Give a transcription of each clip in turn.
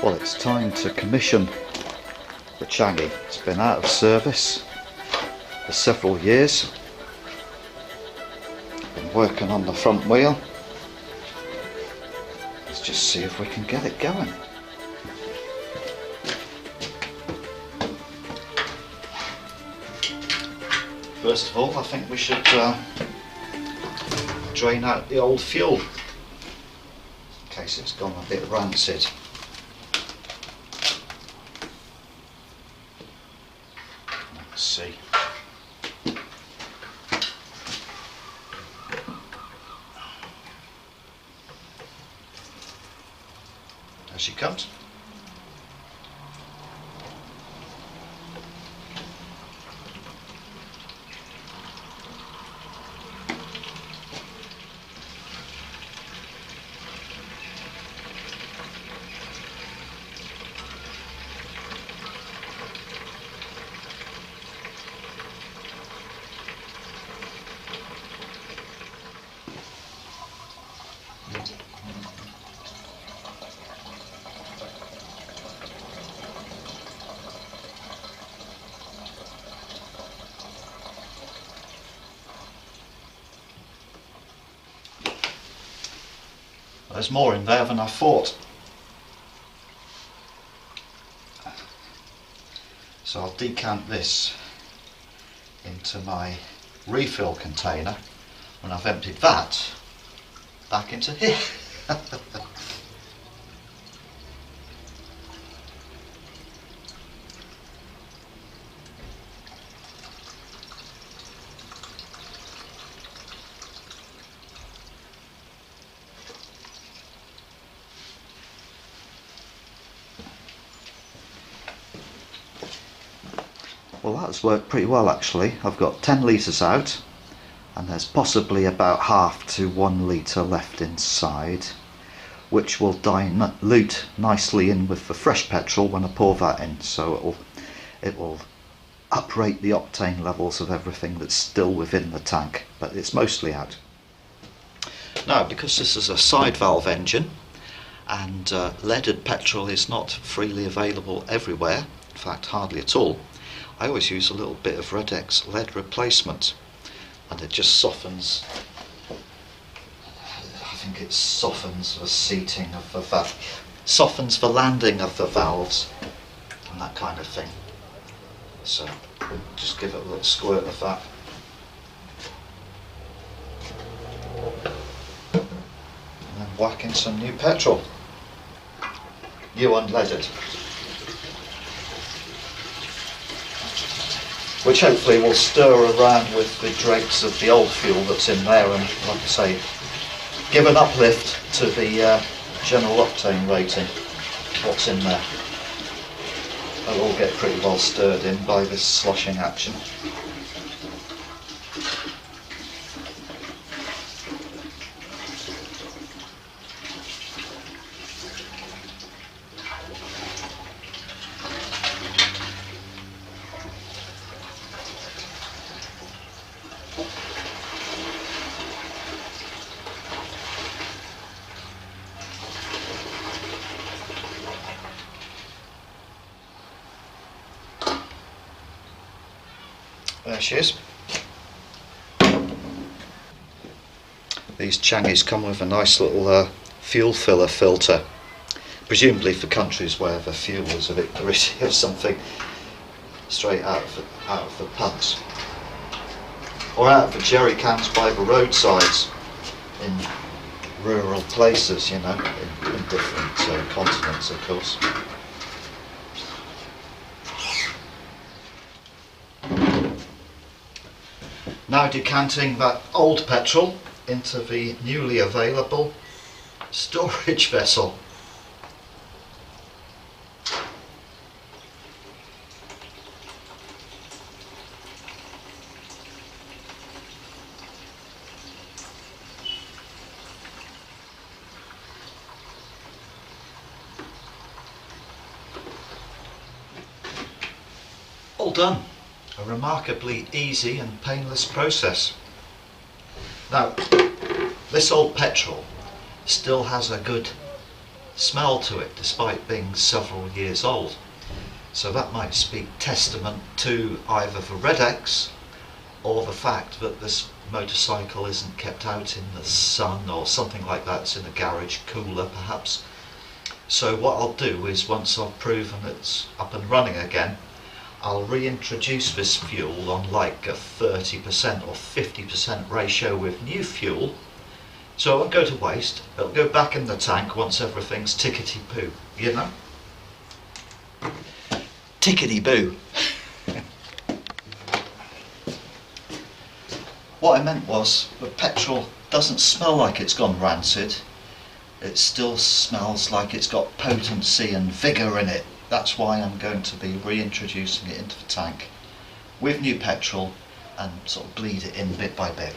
Well, it's time to commission the Changy. It's been out of service for several years. Been working on the front wheel. Let's just see if we can get it going. First of all, I think we should drain out the old fuel in case it's gone a bit rancid. Let's see. There she comes. There's more in there than I thought. So I'll decant this into my refill container when I've emptied that back into here. Well, that's worked pretty well actually. I've got 10 litres out and there's possibly about half to 1 litre left inside, which will dilute nicely in with the fresh petrol when I pour that in, so it will uprate the octane levels of everything that's still within the tank, but it's mostly out. Now, because this is a side valve engine and leaded petrol is not freely available everywhere, in fact hardly at all, I always use a little bit of Redex lead replacement, and it just softens, I think it softens the seating of the valve, softens the landing of the valves and that kind of thing. So just give it a little squirt of that. And then whack in some new petrol, new unleaded, which hopefully will stir around with the dregs of the old fuel that's in there and, like I say, give an uplift to the general octane rating, what's in there. It'll all get pretty well stirred in by this sloshing action. There she is. These Changys come with a nice little fuel filler filter, presumably for countries where the fuel is a bit gritty or something, straight out of the pumps, or out of the jerry cans by the roadsides in rural places, you know, in different continents, of course. Now decanting that old petrol into the newly available storage vessel. All done. A remarkably easy and painless process. Now, this old petrol still has a good smell to it despite being several years old. So that might speak testament to either the red X or the fact that this motorcycle isn't kept out in the sun or something like that. It's in a garage cooler perhaps. So what I'll do is, once I've proven it's up and running again, I'll reintroduce this fuel on like a 30% or 50% ratio with new fuel. So it won't go to waste, it'll go back in the tank once everything's tickety-boo, you know? Tickety-boo. What I meant was, the petrol doesn't smell like it's gone rancid. It still smells like it's got potency and vigour in it. That's why I'm going to be reintroducing it into the tank with new petrol and sort of bleed it in bit by bit.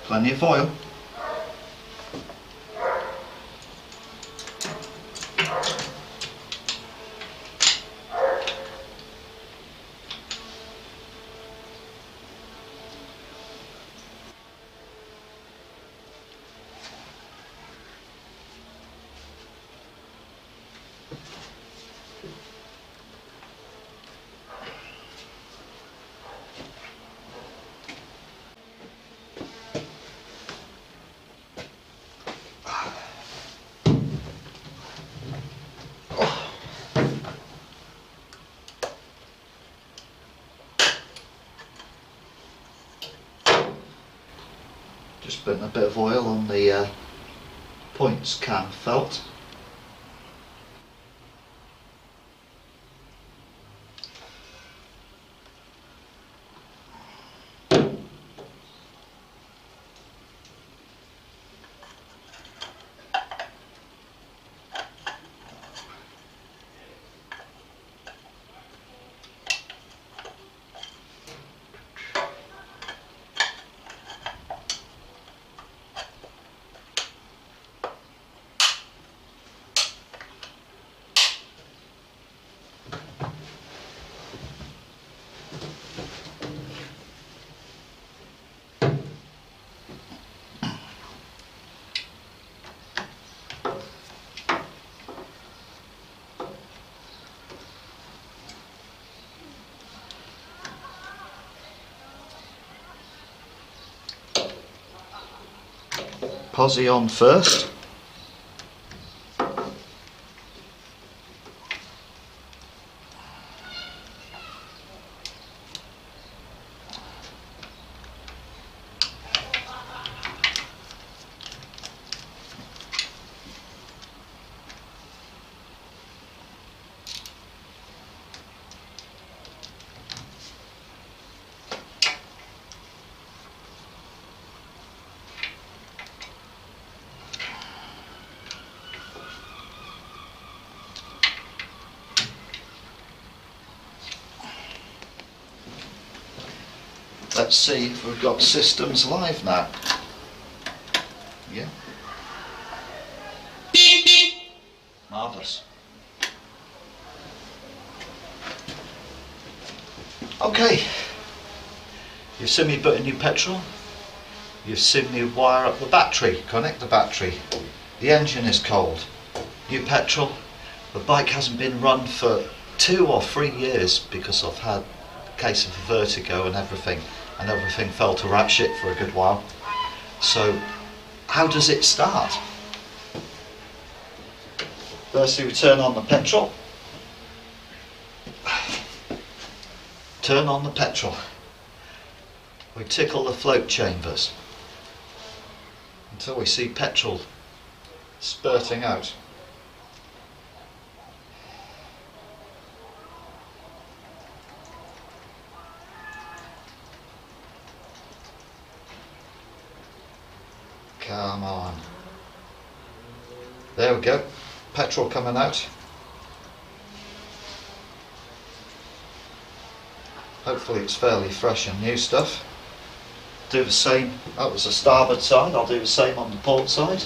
Plenty of oil. Just putting a bit of oil on the points cam felt. Posi on first. Let's see if we've got systems live now. Yeah. Marvellous. Okay. You've seen me put in new petrol. You've seen me wire up the battery, connect the battery. The engine is cold. New petrol. The bike hasn't been run for 2 or 3 years because I've had a case of vertigo and everything fell to rat shit for a good while. So how does it start? Firstly, we turn on the petrol. Turn on the petrol. We tickle the float chambers until we see petrol spurting out. Come on. There we go. Petrol coming out. Hopefully it's fairly fresh and new stuff. Do the same. That was the starboard side. I'll do the same on the port side.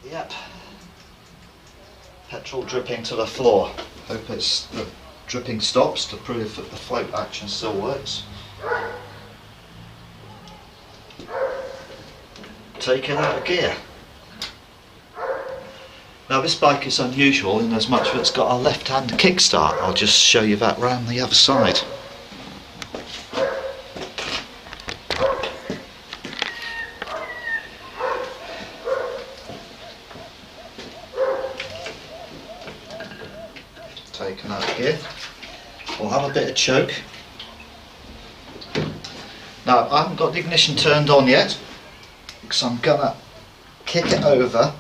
Yep. Petrol dripping to the floor. Hope the dripping stops to prove that the float action still works. Take it out of gear. Now this bike is unusual in as much that it's got a left-hand kickstart. I'll just show you that round the other side. Taken out of gear. We'll have a bit of choke. Now I haven't got the ignition turned on yet, because I'm gonna kick it over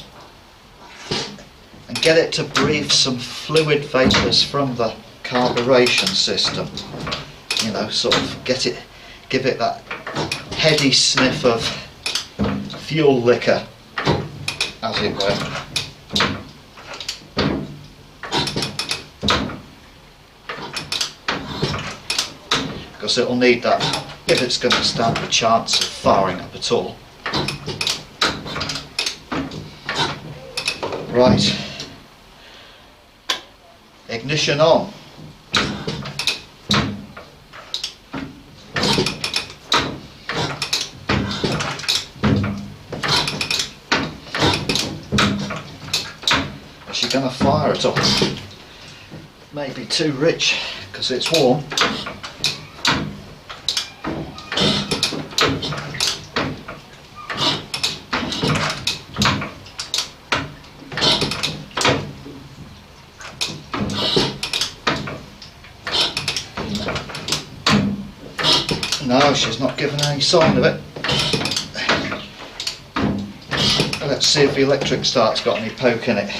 and get it to breathe some fluid vapours from the carburation system. You know, sort of give it that heady sniff of fuel liquor, as it were. Because it'll need that if it's going to stand a chance of firing up at all. Right, ignition on. Is she going to fire it off? Maybe too rich because it's warm. No, she's not giving any sign of it. Let's see if the electric start's got any poke in it.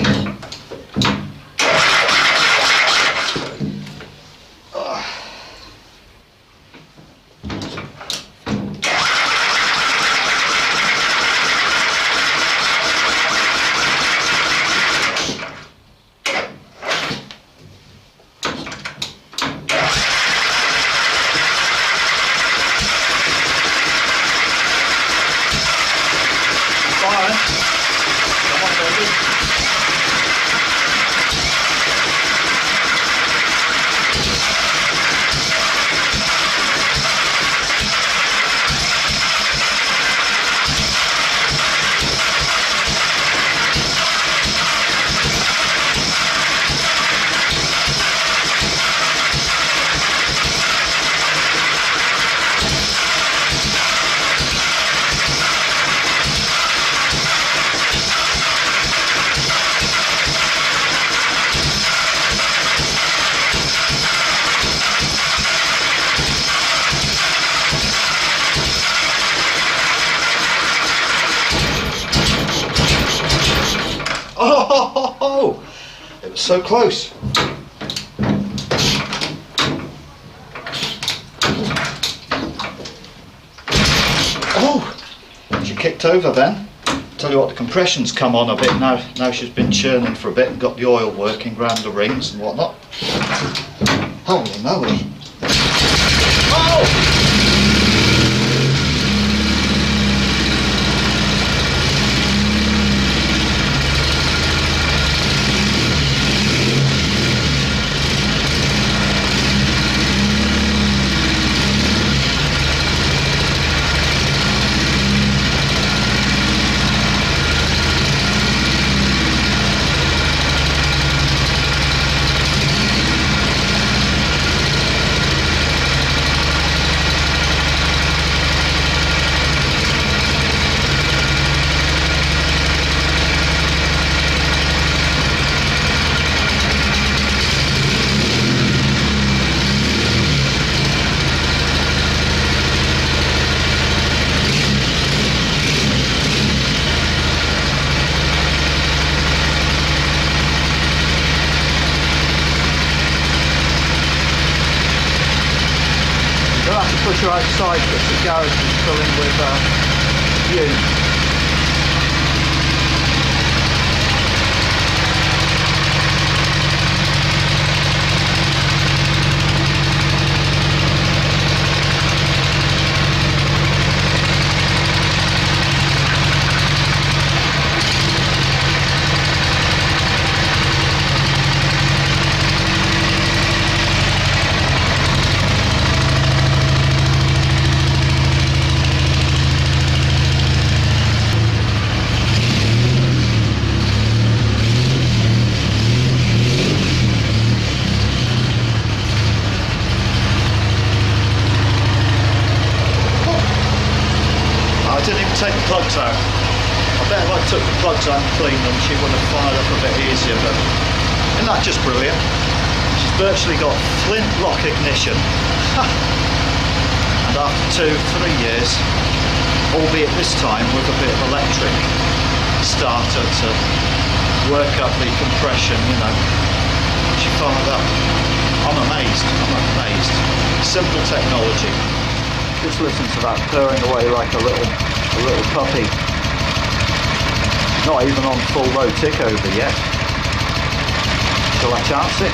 Oh, it was so close. Oh, she kicked over then. Tell you what, the compression's come on a bit now. Now she's been churning for a bit and got the oil working round the rings and whatnot. Holy moly. Oh! push her outside because the garage is filling with fumes. Take the plugs out. I bet if I took the plugs out and cleaned them, she would have fired up a bit easier, but isn't that just brilliant? She's virtually got flintlock ignition. And after 2-3 years, albeit this time with a bit of electric starter to work up the compression, you know, she fired up. I'm amazed, I'm amazed. Simple technology. Just listen to that purring away like a little puppy. Not even on full low tick over yet. Shall I chance it?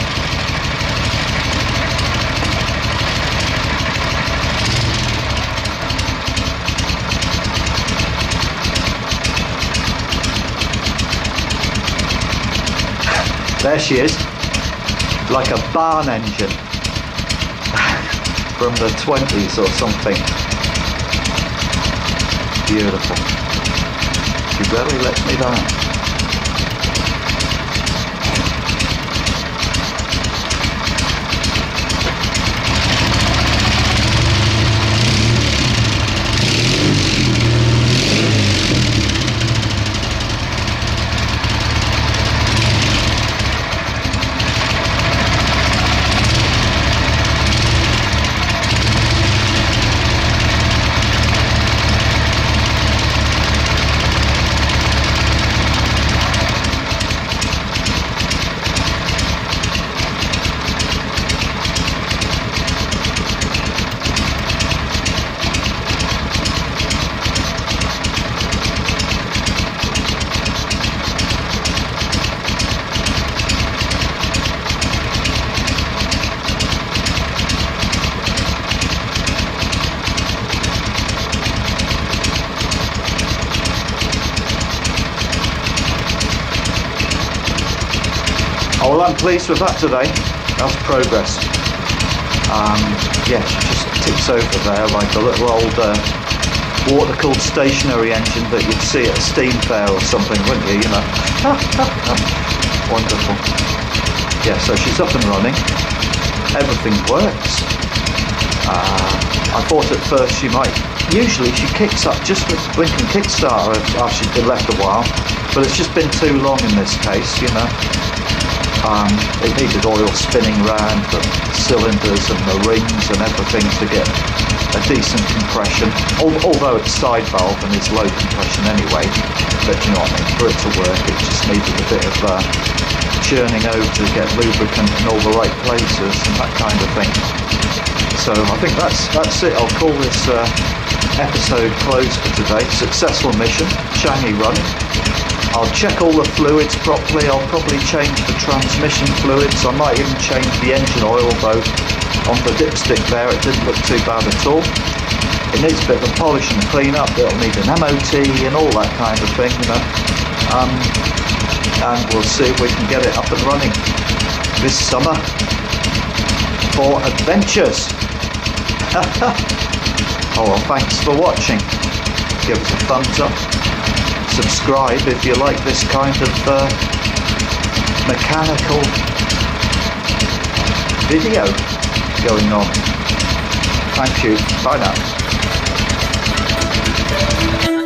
There she is, like a barn engine from the 20s or something. Beautiful. She rarely lets me down. Oh, well, I'm pleased with that today. That's progress. Yeah, she just tips over there like a little old water-cooled stationary engine that you'd see at a steam fair or something, wouldn't you? You know. Wonderful. Yeah, so she's up and running. Everything works. I thought at first she might. Usually she kicks up just with blinking Kickstarter after she's been left a while, but it's just been too long in this case, you know. It needed oil spinning round the cylinders and the rings and everything to get a decent compression, although it's side valve and it's low compression anyway, but you know what I mean, for it to work it just needed a bit of churning over to get lubricant in all the right places and that kind of thing. So I think that's it. I'll call this episode closed for today. Successful mission, Changy running. I'll check all the fluids properly. I'll probably change the transmission fluids. I might even change the engine oil, though on the dipstick there it didn't look too bad at all. It needs a bit of a polish and clean up. It'll need an MOT and all that kind of thing, you know. And we'll see if we can get it up and running this summer for adventures. Oh well, thanks for watching. Give us a thumbs up. Subscribe if you like this kind of mechanical video going on. Thank you. Bye now.